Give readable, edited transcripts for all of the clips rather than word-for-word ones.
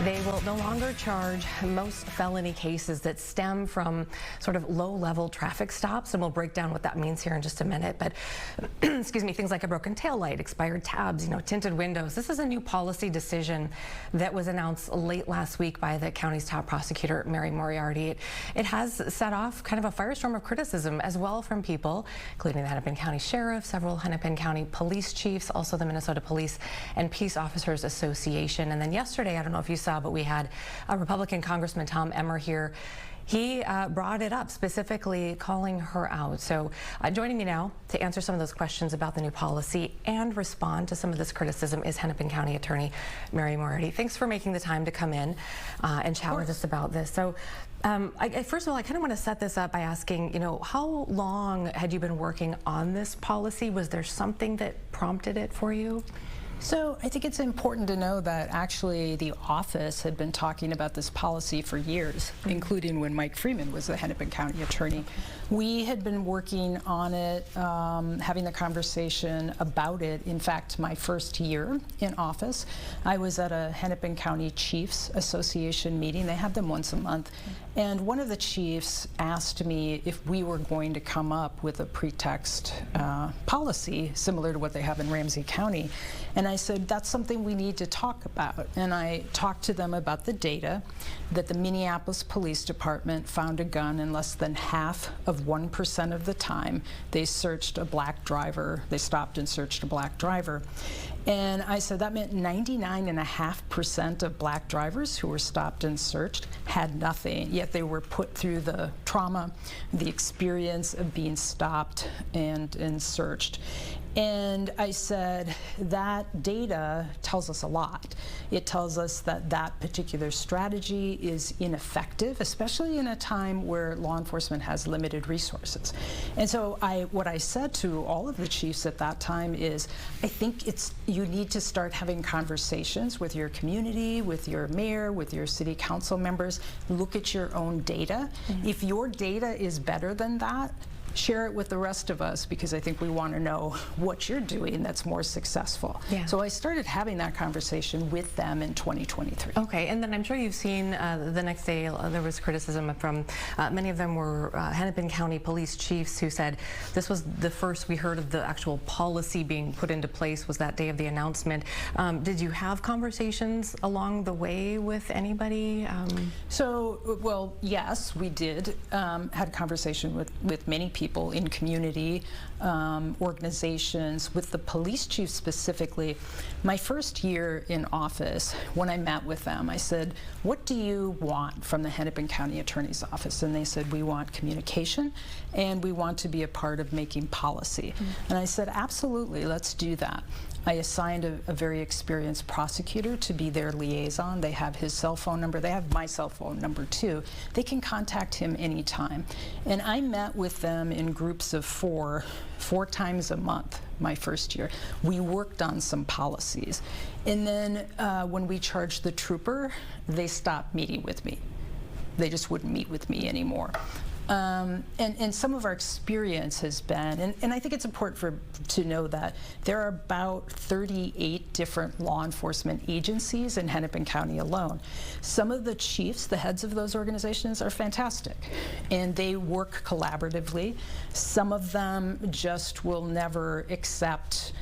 They will no longer charge most felony cases that stem from sort of low-level traffic stops, and we'll break down what that means here in just a minute. But excuse me, things like a broken taillight, expired tabs, tinted windows. This is a new policy decision that was announced late last week by the county's top prosecutor, Mary Moriarty. It has set off kind of a firestorm of criticism as well from people, including the Hennepin County Sheriff, several Hennepin County police chiefs, also the Minnesota Police and Peace Officers Association. And then yesterday, I don't know if you saw, but we had a Republican Congressman Tom Emmer here. He brought it up, specifically calling her out. So joining me now to answer some of those questions about the new policy and respond to some of this criticism is Hennepin County Attorney Mary Moriarty. Thanks for making the time to come in and chat with us about this. So first of all, I kind of want to set this up by asking, how long had you been working on this policy? Was there something that prompted it for you? So I think it's important to know that actually the office had been talking about this policy for years, including when Mike Freeman was the Hennepin County attorney. We had been working on it, having the conversation about it. In fact, my first year in office, I was at a Hennepin County Chiefs Association meeting. They have them once a month. And one of the chiefs asked me if we were going to come up with a pretext policy similar to what they have in Ramsey County. And I said, that's something we need to talk about. And I talked to them about the data that the Minneapolis Police Department found a gun in less than half of 1% of the time they searched a black driver. They stopped and searched a black driver. And I said that meant 99.5% of black drivers who were stopped and searched had nothing, yet they were put through the trauma, the experience of being stopped and searched. And I said, that data tells us a lot. It tells us that that particular strategy is ineffective, especially in a time where law enforcement has limited resources. And so what I said to all of the chiefs at that time is, I think you need to start having conversations with your community, with your mayor, with your city council members. Look at your own data. If your data is better than that, share it with the rest of us, because I think we want to know what you're doing that's more successful. Yeah. So I started having that conversation with them in 2023. Okay, and then I'm sure you've seen the next day there was criticism from many of them were Hennepin County police chiefs who said this was the first we heard of the actual policy being put into place was that day of the announcement. Did you have conversations along the way with anybody? Well, yes, we did. Had a conversation with many people in community, organizations, with the police chief specifically. My first year in office, when I met with them, I said, what do you want from the Hennepin County Attorney's Office? And they said, we want communication and we want to be a part of making policy. And I said, absolutely, let's do that. I assigned a very experienced prosecutor to be their liaison. They have his cell phone number. They have my cell phone number too. They can contact him anytime. And I met with them in groups of four times a month my first year. We worked on some policies. And then when we charged the trooper, they stopped meeting with me. They just wouldn't meet with me anymore. And some of our experience has been, and I think it's important to know that there are about 38 different law enforcement agencies in Hennepin County alone. Some of the chiefs, the heads of those organizations, are fantastic, and they work collaboratively. Some of them just will never accept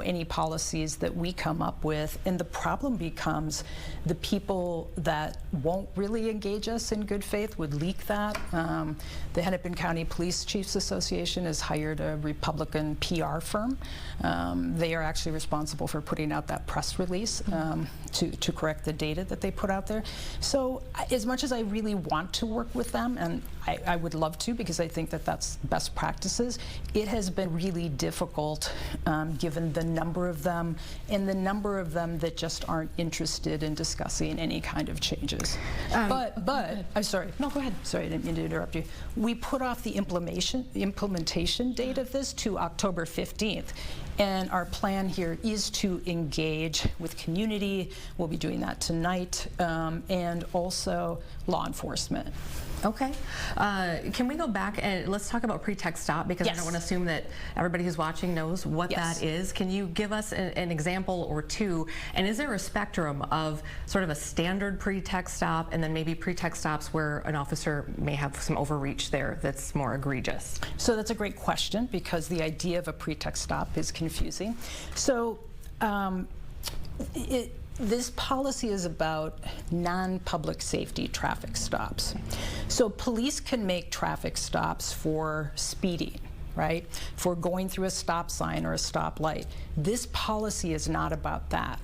any policies that we come up with, and the problem becomes the people that won't really engage us in good faith would leak that. The Hennepin County Police Chiefs Association has hired a Republican PR firm. They are actually responsible for putting out that press release to correct the data that they put out there. So as much as I really want to work with them, and I would love to, because I think that that's best practices, it has been really difficult given the number of them and the number of them that just aren't interested in discussing any kind of changes. But I'm sorry. No, go ahead. Sorry, I didn't mean to interrupt you. We put off the implementation date of this to October 15th. And our plan here is to engage with community. We'll be doing that tonight, and also law enforcement. Okay. Can we go back and let's talk about pretext stop, because I don't want to assume that everybody who's watching knows what that is. Can you give us an example or two? And is there a spectrum of sort of a standard pretext stop and then maybe pretext stops where an officer may have some overreach there that's more egregious? So that's a great question, because the idea of a pretext stop is confusing. So this policy is about non-public safety traffic stops. So police can make traffic stops for speeding, right? For going through a stop sign or a stoplight. This policy is not about that.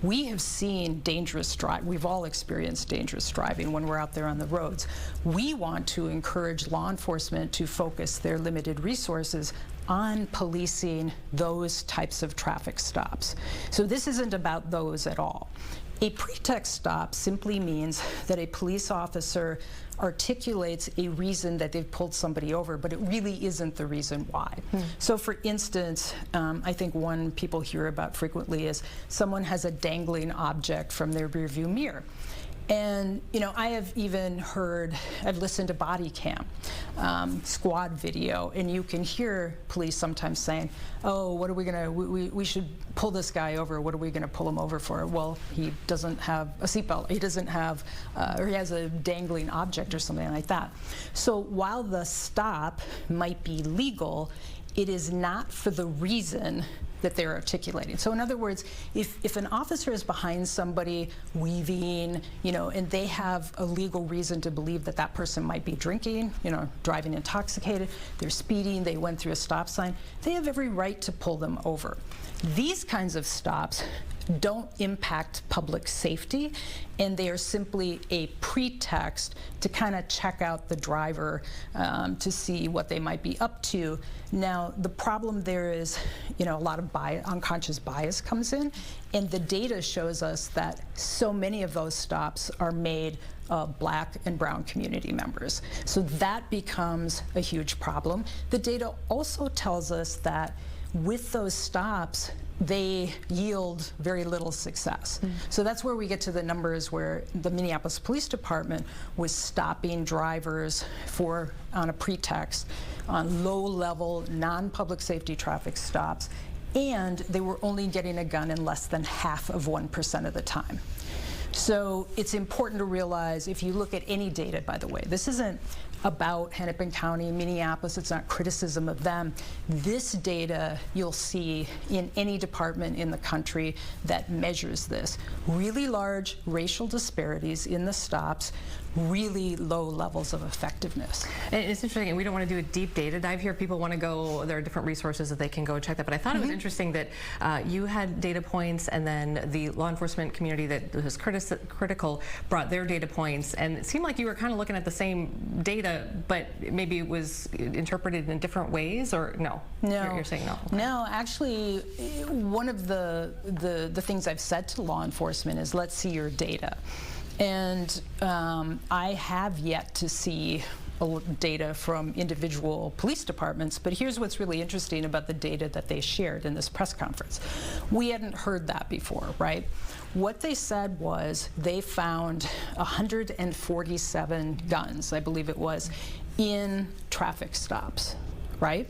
We have seen dangerous driving. We've all experienced dangerous driving when we're out there on the roads. We want to encourage law enforcement to focus their limited resources on policing those types of traffic stops. So this isn't about those at all. A pretext stop simply means that a police officer articulates a reason that they've pulled somebody over, but it really isn't the reason why. So for instance, I think one people hear about frequently is someone has a dangling object from their rearview mirror. And, you know, I have even heard, I've listened to body cam, squad video, and you can hear police sometimes saying, oh, what are we gonna, we should pull this guy over. What are we gonna pull him over for? Well, he doesn't have a seatbelt. He doesn't have, or he has a dangling object or something like that. So while the stop might be legal, it is not for the reason that they're articulating. So in other words, if an officer is behind somebody weaving, you know, and they have a legal reason to believe that that person might be drinking, you know, driving intoxicated, they're speeding, they went through a stop sign, they have every right to pull them over. These kinds of stops don't impact public safety, and they are simply a pretext to kind of check out the driver to see what they might be up to. Now, the problem there is, you know, a lot of unconscious bias comes in, and the data shows us that so many of those stops are made Black and brown community members. So that becomes a huge problem. The data also tells us that with those stops, they yield very little success. So that's where we get to the numbers where the Minneapolis Police Department was stopping drivers on a pretext on low-level, non-public safety traffic stops, and they were only getting a gun in less than 0.5% of the time. So it's important to realize, if you look at any data, by the way, this isn't about Hennepin County, Minneapolis, it's not criticism of them. This data you'll see in any department in the country that measures this. Really large racial disparities in the stops, really low levels of effectiveness. And it's interesting, and we don't want to do a deep data dive here. People want to go, there are different resources that they can go check that, but I thought it was interesting that you had data points, and then the law enforcement community that was critical brought their data points, and it seemed like you were kind of looking at the same data, but maybe it was interpreted in different ways, or no? No. You're saying no? Okay. No, actually, one of the things I've said to law enforcement is, let's see your data. And I have yet to see data from individual police departments, but here's what's really interesting about the data that they shared in this press conference. We hadn't heard that before, right? What they said was they found 147 guns, I believe it was, in traffic stops, right?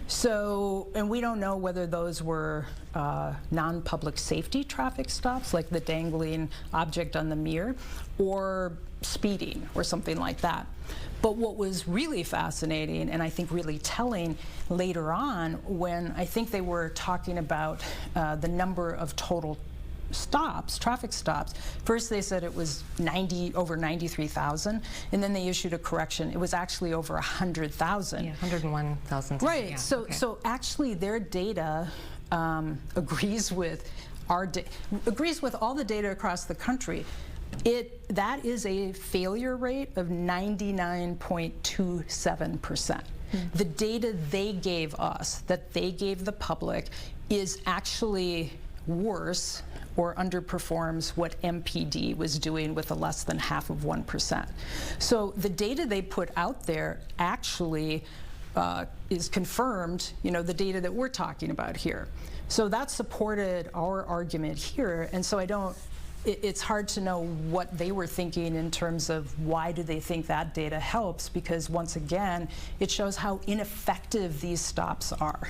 So, and we don't know whether those were non-public safety traffic stops, like the dangling object on the mirror, or speeding or something like that. But what was really fascinating, and I think really telling later on, when I think they were talking about the number of total stops, traffic stops. First they said it was over 93,000, and then they issued a correction. It was actually over 100,000. Yeah, 101,000. Right. Yeah, so okay. So actually their data agrees with agrees with all the data across the country. That is a failure rate of 99.27%. The data they gave us, that they gave the public, is actually worse or underperforms what MPD was doing with a less than 0.5%. So the data they put out there actually is confirmed, you know, the data that we're talking about here. So that supported our argument here, and so it's hard to know what they were thinking in terms of why do they think that data helps, because once again, it shows how ineffective these stops are.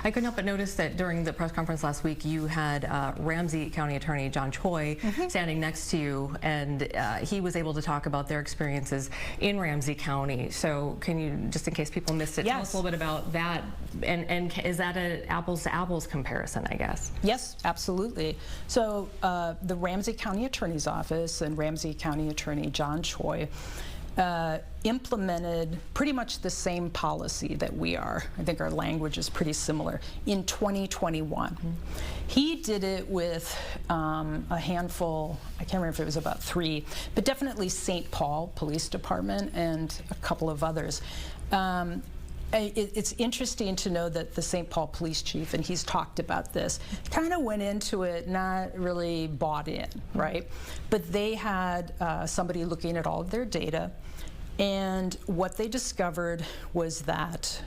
I couldn't help but notice that during the press conference last week, you had Ramsey County Attorney John Choi standing next to you, and he was able to talk about their experiences in Ramsey County. So can you, just in case people missed it, tell us a little bit about that, and is that an apples to apples comparison, I guess? Yes, absolutely. So the Ramsey County Attorney's Office and Ramsey County Attorney John Choi implemented pretty much the same policy that we are. I think our language is pretty similar in 2021. He did it with a handful, I can't remember if it was about 3, but definitely St. Paul Police Department and a couple of others. It's interesting to know that the St. Paul police chief, and he's talked about this, kind of went into it not really bought in, right? But they had somebody looking at all of their data, and what they discovered was that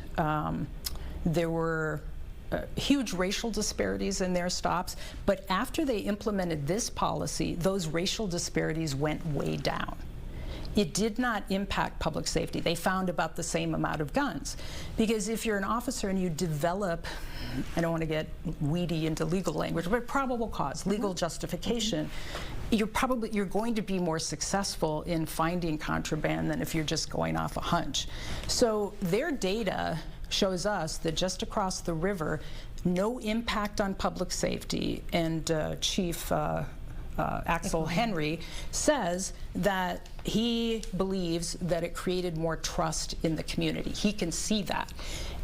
there were huge racial disparities in their stops, but after they implemented this policy, those racial disparities went way down. It did not impact public safety. They found about the same amount of guns. Because if you're an officer and you develop, I don't want to get weedy into legal language, but probable cause, legal justification, you're going to be more successful in finding contraband than if you're just going off a hunch. So their data shows us that just across the river, no impact on public safety, and Chief Axel Henry says that he believes that it created more trust in the community. He can see that.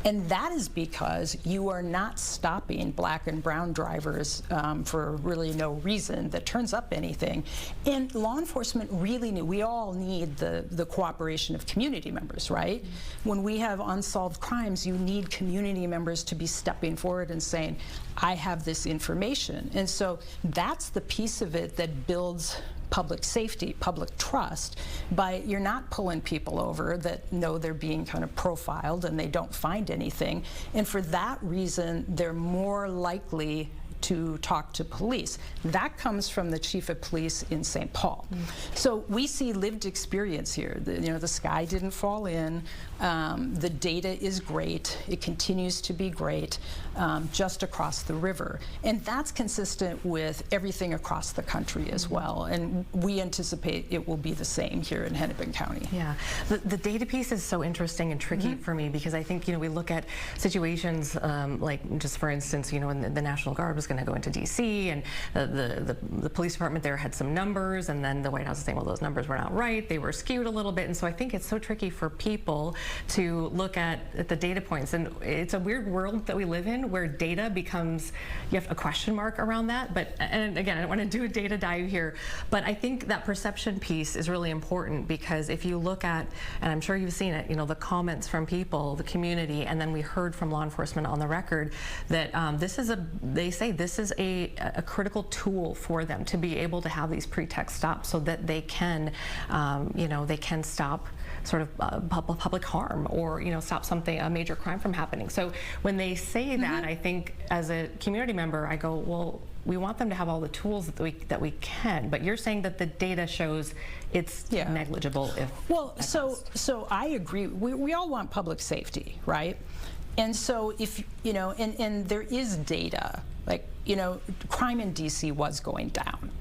And that is because you are not stopping black and brown drivers for really no reason that turns up anything. And law enforcement really we all need the cooperation of community members, right? When we have unsolved crimes, you need community members to be stepping forward and saying, I have this information. And so that's the piece of it that builds public safety, public trust, by you're not pulling people over that know they're being kind of profiled and they don't find anything. And for that reason, they're more likely to talk to police. That comes from the chief of police in St. Paul. So we see lived experience here. The sky didn't fall in. The data is great. It continues to be great just across the river. And that's consistent with everything across the country as well. And we anticipate it will be the same here in Hennepin County. Yeah, the data piece is so interesting and tricky for me, because I think, we look at situations like, just for instance, when the National Guard was going to go into D.C. and the police department there had some numbers, and then the White House is saying, well, those numbers were not right. They were skewed a little bit. And so I think it's so tricky for people to look at the data points. And it's a weird world that we live in where data becomes, you have a question mark around that. But, and again, I don't want to do a data dive here, but I think that perception piece is really important, because if you look at, and I'm sure you've seen it, the comments from people, the community, and then we heard from law enforcement on the record that they say this is a critical tool for them to be able to have these pretext stops so that they can, they can stop sort of public harm, or stop a major crime from happening. So when they say that, I think as a community member, I go, well, we want them to have all the tools that we can. But you're saying that the data shows it's negligible. So I agree. We all want public safety, right? And so if and there is data, like crime in DC was going down.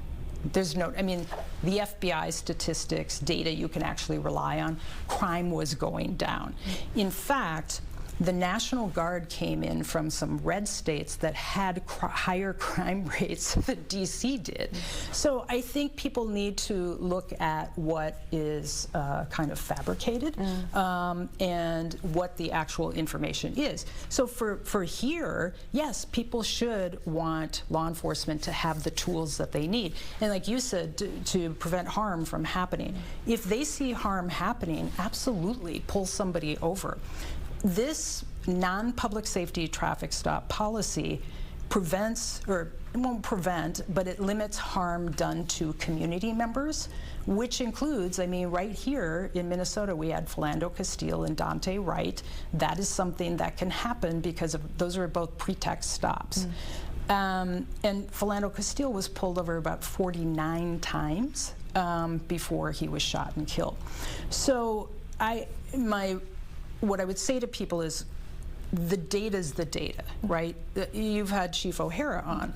There's no, the FBI statistics, data you can actually rely on, crime was going down. In fact, the National Guard came in from some red states that had higher crime rates than DC did. So I think people need to look at what is kind of fabricated and what the actual information is. So for here, yes, people should want law enforcement to have the tools that they need. And like you said, to prevent harm from happening. If they see harm happening, absolutely pull somebody over. This non-public safety traffic stop policy prevents, or it won't prevent, but it limits harm done to community members, which includes, right here in Minnesota, we had Philando Castile and Dante Wright. That is something that can happen because those are both pretext stops. And Philando Castile was pulled over about 49 times before he was shot and killed. So what I would say to people is, the data's the data, right? You've had Chief O'Hara on.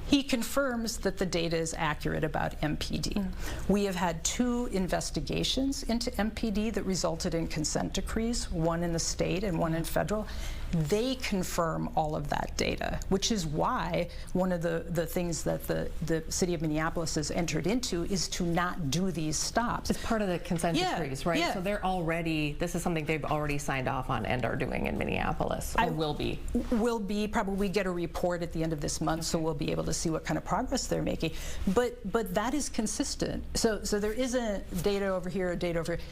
He confirms that the data is accurate about MPD. We have had 2 investigations into MPD that resulted in consent decrees, one in the state and one in federal. They confirm all of that data, which is why one of the things that the city of Minneapolis has entered into is to not do these stops. It's part of the consent decrees, right? Yeah. So they're already, this is something they've already signed off on and are doing in Minneapolis, or will be. Will be, probably get a report at the end of this month, so we'll be able to see what kind of progress they're making. But that is consistent. So there isn't data over here, data over here.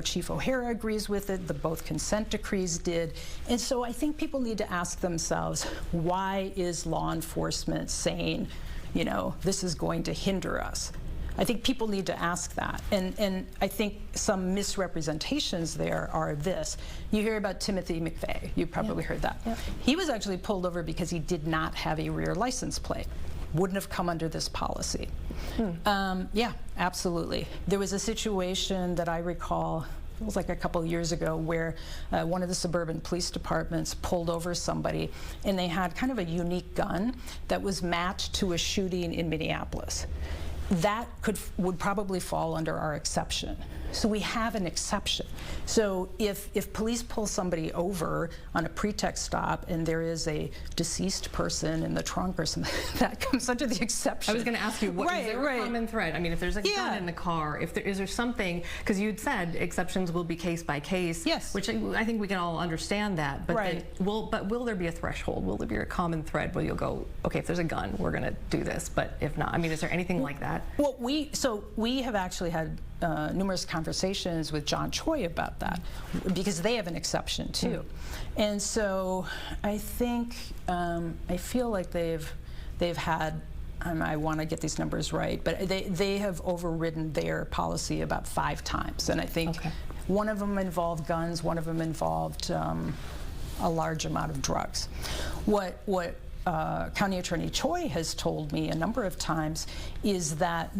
Chief O'Hara agrees with it, both consent decrees did. And so I think people need to ask themselves, why is law enforcement saying, this is going to hinder us? I think people need to ask that. And I think some misrepresentations there are this. You hear about Timothy McVeigh. You probably heard that. Yeah. He was actually pulled over because he did not have a rear license plate. Wouldn't have come under this policy. Yeah, absolutely. There was a situation that I recall, it was like a couple of years ago, where one of the suburban police departments pulled over somebody, and they had kind of a unique gun that was matched to a shooting in Minneapolis. That would probably fall under our exception. So we have an exception. So if police pull somebody over on a pretext stop and there is a deceased person in the trunk or something, that comes under the exception. I was going to ask you, what is there a common thread? I mean, if there's a gun in the car, is there something, because you'd said exceptions will be case by case, yes, which I think we can all understand that, but right. Will there be a threshold? Will there be a common thread where you'll go, okay, if there's a gun, we're going to do this, but if not, I mean, is there anything like that? Well, we have actually had numerous conversations with John Choi about that, because they have an exception too. And so I think, I feel like they've had, I want to get these numbers right, but they have overridden their policy about 5 times. And I think one of them involved guns, one of them involved a large amount of drugs. What County Attorney Choi has told me a number of times is that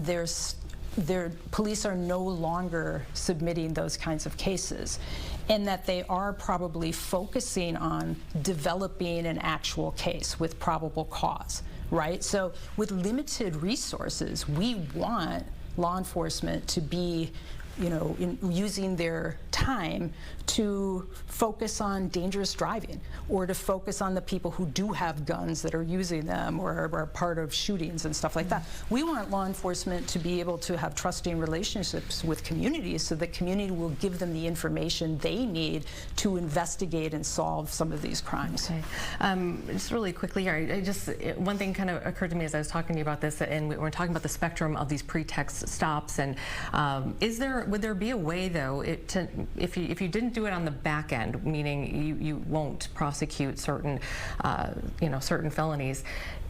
police are no longer submitting those kinds of cases, and that they are probably focusing on developing an actual case with probable cause, right? So with limited resources, we want law enforcement to be using their time to focus on dangerous driving, or to focus on the people who do have guns that are using them or are part of shootings and stuff like that. We want law enforcement to be able to have trusting relationships with communities, so that community will give them the information they need to investigate and solve some of these crimes. Okay. Just really quickly here, one thing kind of occurred to me as I was talking to you about this, and we were talking about the spectrum of these pretext stops, and would there be a way, though, if you didn't do it on the back end, meaning you won't prosecute certain certain felonies,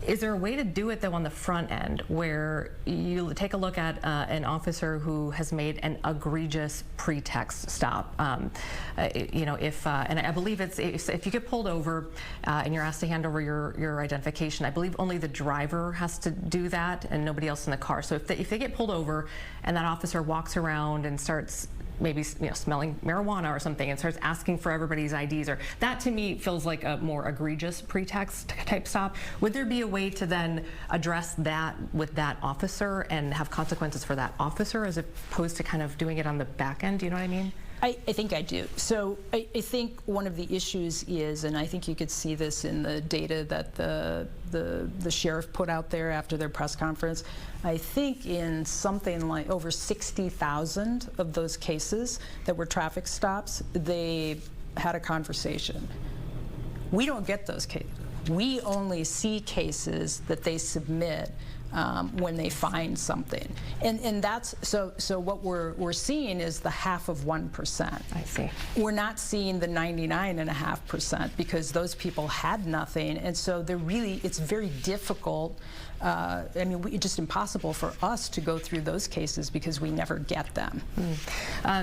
is there a way to do it, though, on the front end, where you take a look at an officer who has made an egregious pretext stop? And I believe if you get pulled over and you're asked to hand over your identification, I believe only the driver has to do that and nobody else in the car. So if they get pulled over and that officer walks around and starts maybe smelling marijuana or something and starts asking for everybody's IDs, or that to me feels like a more egregious pretext type stop. Would there be a way to then address that with that officer and have consequences for that officer, as opposed to kind of doing it on the back end? Do you know what I mean? I think I do. So I think one of the issues is, and I think you could see this in the data that the sheriff put out there after their press conference, I think in something like over 60,000 of those cases that were traffic stops, they had a conversation. We don't get those cases. We only see cases that they submit when they find something. And that's, so what we're seeing is the half of 1%. I see. We're not seeing the 99.5% because those people had nothing, and so they're really, it's very difficult. I mean, it's just impossible for us to go through those cases because we never get them.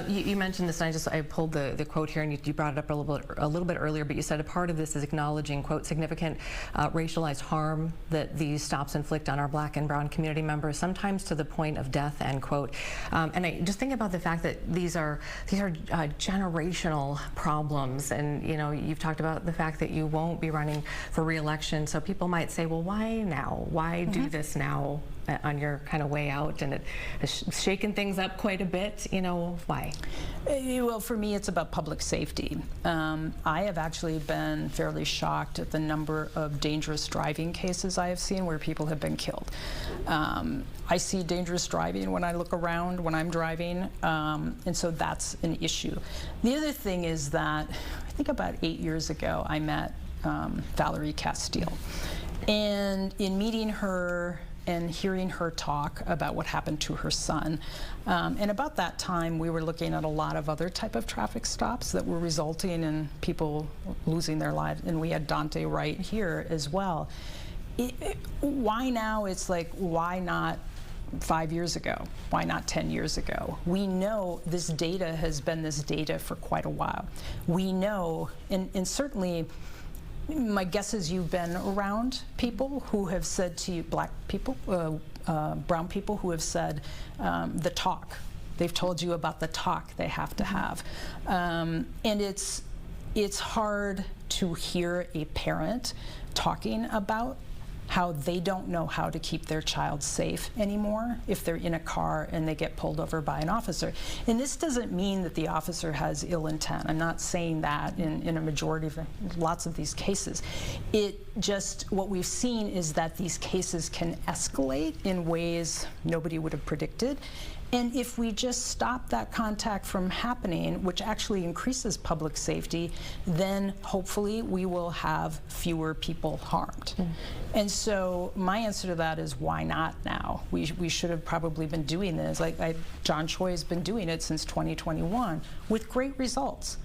You mentioned this, and I pulled the quote here, and you brought it up a little bit earlier, but you said a part of this is acknowledging, quote, significant racialized harm that these stops inflict on our Black and brown community members, sometimes to the point of death, end quote. And I just think about the fact that these are generational problems, and you know, you've talked about the fact that you won't be running for re-election, so people might say, well, why now? Why do this now on your kind of way out? And it has shaken things up quite a bit. You know, why? Well, for me, it's about public safety. I have actually been fairly shocked at the number of dangerous driving cases I have seen where people have been killed. I see dangerous driving when I look around when I'm driving, and so that's an issue. The other thing is that I think about 8 years ago, I met Valerie Castile. And in meeting her and hearing her talk about what happened to her son, and about that time we were looking at a lot of other type of traffic stops that were resulting in people losing their lives, and we had Dante right here as well. Why now? It's like, why not 5 years ago? Why not 10 years ago? We know this data has been this data for quite a while. We know, and certainly my guess is you've been around people who have said to you, Black people, brown people who have said the talk. They've told you about the talk they have to have. And it's hard to hear a parent talking about how they don't know how to keep their child safe anymore if they're in a car and they get pulled over by an officer. And this doesn't mean that the officer has ill intent. I'm not saying that in a majority of lots of these cases. It just, what we've seen is that these cases can escalate in ways nobody would have predicted. And if we just stop that contact from happening, which actually increases public safety, then hopefully we will have fewer people harmed. And so my answer to that is, why not now? We should have probably been doing this. John Choi has been doing it since 2021 with great results.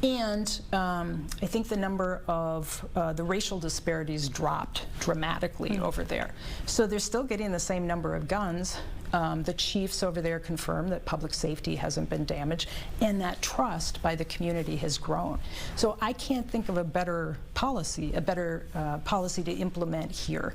And I think the number of the racial disparities dropped dramatically over there. So they're still getting the same number of guns. The chiefs over there confirm that public safety hasn't been damaged, and that trust by the community has grown. So I can't think of a better policy to implement here.